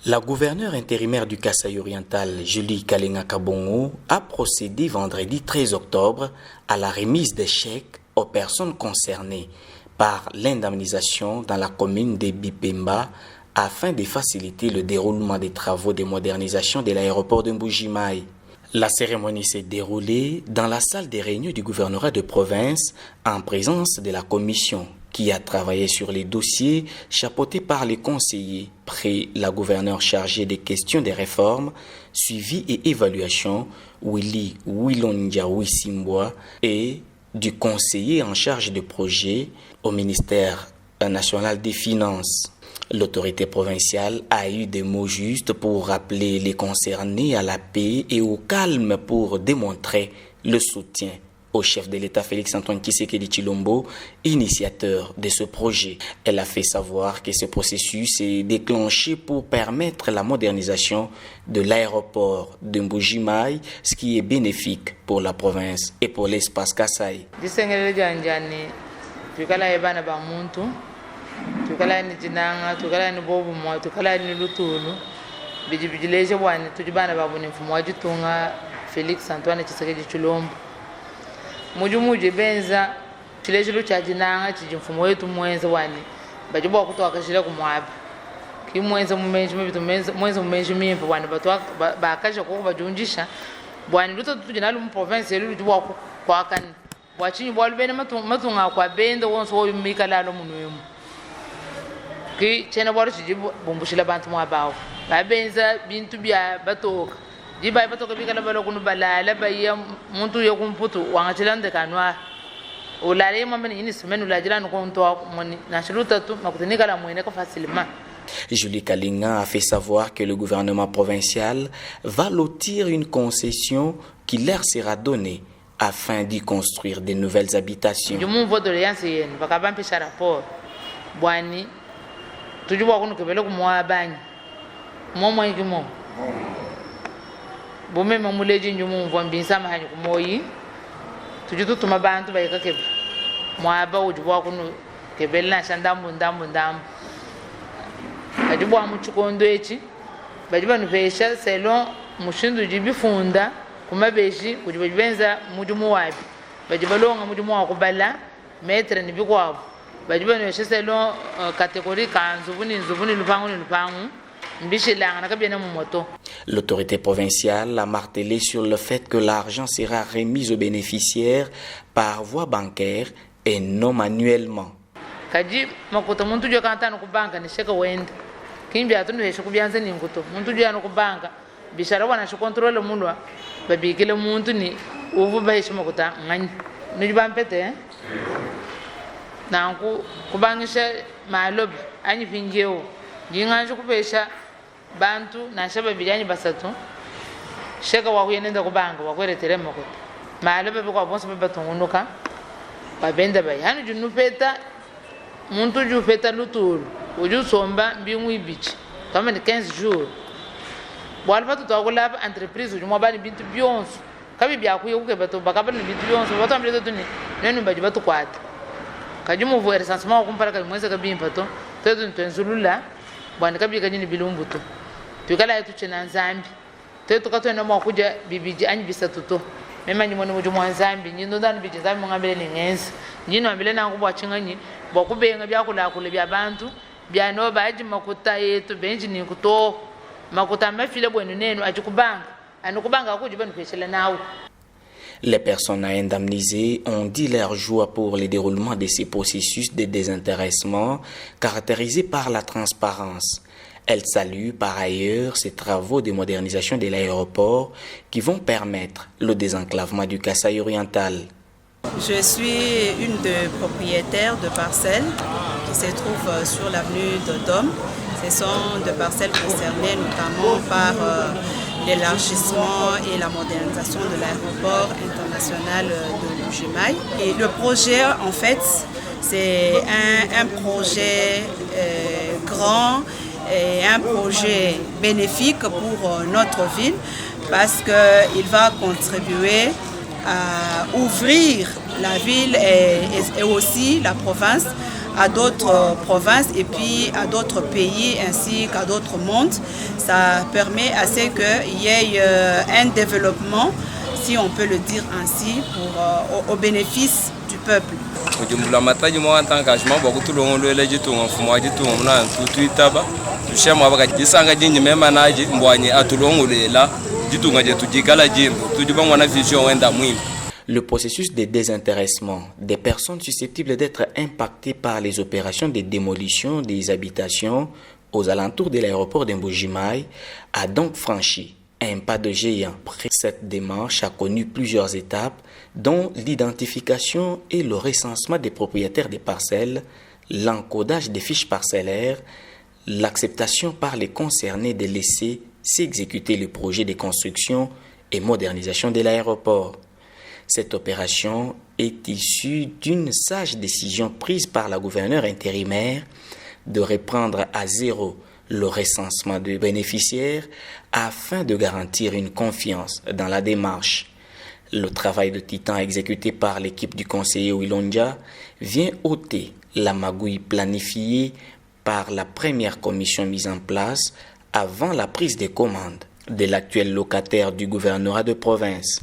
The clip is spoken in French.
La gouverneure intérimaire du Kasaï-Oriental, Julie Kalenga Kabongo, a procédé vendredi 13 octobre à la remise des chèques aux personnes concernées par l'indemnisation dans la commune de Bipemba afin de faciliter le déroulement des travaux de modernisation de l'aéroport de Mbuji-Mayi. La cérémonie s'est déroulée dans la salle des réunions du gouvernorat de province en présence de la commission qui a travaillé sur les dossiers chapeautés par les conseillers, près la gouverneure chargée des questions des réformes, suivi et évaluation, Willy Wilonjaoui Simboa, et du conseiller en charge de projet au ministère national des Finances. L'autorité provinciale a eu des mots justes pour rappeler les concernés à la paix et au calme pour démontrer le soutien au chef de l'État Félix-Antoine Tshisekedi Tshilombo, initiateur de ce projet. Elle a fait savoir que ce processus est déclenché pour permettre la modernisation de l'aéroport de Mbuji-Mayi, ce qui est bénéfique pour la province et pour l'espace Kasaï. Tukala ni jinanga, tukala ni bobu mo, tukala ni lutulu. Bijileje bwana tujibana babu ni mfumo wa jitunga Felix Antoine Tshisekedi Tshilombo. Mujumuji benza chileje lucha jinanga chijimfumo wetu mwenza wani. Bajibo kutoka kashira kumwabi. Ki mwenza mumenji bitu mwenza mumenji mimba wani batwa bakasha ko bajunjisha. Bwana luto tujinalu mu province yelu jibwa kwa kan. Bwachinyi bwalubene matunga kwa benda wonso wo mikalalo munwemu. Que chena bora chiji bombushila bantu mwabao babenza bintu bya batoka diba batoka bikala balo kunu balala bayiya muntu yo kumputu wangachilande kanwa ulale mamani ini semenu lajira no konto moni na shiruta tu makutenika la mwene ko facilement. Julie Kalinga a fait savoir que le gouvernement provincial va lotir une concession qui leur sera donnée afin d'y construire de nouvelles habitations. Du mon vote de l'alliance yen bakabampisha rapport bwani tujua kuno kebele kumwa banyi momo ngimo bome mamuleji nyumu mvo mbinsa mahanyi kumoyi tujutu tumabantu bayika kebe mwaba ujua kuno kebele na shandambu ndambu ajibwa muchikondo echi bajiba nupesha selon mushindu jibifunda kumabeshi kujibenza mujumu wabi bajiba longa mujumu wakubala metre nibikwabo. L'autorité provinciale a martelé sur le fait que l'argent sera remis aux bénéficiaires par voie bancaire et non manuellement. Nanku kubangisha malobi anyi pinjeo jinganjo kupesha bantu na shaba bijanyi basatu sheka wakuyenenda kubanga wakweretere makota malobi biko bonso batungunuka babenda bayi hanu junupeta muntu jupeta lutulu ujusomba mbingu ibichi kama ni 15 jours bwalfa tutakula entreprise ujumwa bani bintu byonso kabi byakuye kukebato bakabana bintu byonso batambile tuni nenu baji batukwata kajumu vo recensement kumpara ka mweza kabimpa to tedo ntenzulula bwana kabi kanyini bilumbuto tukala yetu chena nzambi teto katwena mwa kuja bibiji anyi bisatu to mema nyimone muju mwa nzambi nyindo ndani biji nzambi ngambele ni ngenzi nyino ambele nangu bwa chinganyi bwa kubenga byakula kule bya bantu bya no baji makuta yetu benji ni kuto makuta mafile bwenu nenu ajikubanga anukubanga akujiba nupeshela nawo. Les personnes à indemniser ont dit leur joie pour le déroulement de ces processus de désintéressement caractérisés par la transparence. Elles saluent par ailleurs ces travaux de modernisation de l'aéroport qui vont permettre le désenclavement du Kasaï-Oriental. Je suis une des propriétaires de parcelles qui se trouvent sur l'avenue de Dom. Ce sont des parcelles concernées notamment par l'élargissement et la modernisation de l'aéroport international de Mbuji-Mayi. Et le projet, en fait, c'est un projet grand et un projet bénéfique pour notre ville parce qu'il va contribuer à ouvrir la ville et aussi la province à d'autres provinces et puis à d'autres pays ainsi qu'à d'autres mondes. Ça permet à ce qu'il y ait un développement, si on peut le dire ainsi, au bénéfice du peuple. Le processus de désintéressement des personnes susceptibles d'être impactées par les opérations de démolition des habitations aux alentours de l'aéroport d'Mbujimai a donc franchi un pas de géant. Cette démarche a connu plusieurs étapes, dont l'identification et le recensement des propriétaires des parcelles, l'encodage des fiches parcellaires, l'acceptation par les concernés de laisser s'exécuter le projet de construction et modernisation de l'aéroport. Cette opération est issue d'une sage décision prise par la gouverneure intérimaire de reprendre à zéro le recensement de bénéficiaires afin de garantir une confiance dans la démarche. Le travail de titan exécuté par l'équipe du conseiller Wilonja vient ôter la magouille planifiée par la première commission mise en place avant la prise des commandes de l'actuel locataire du gouvernorat de province.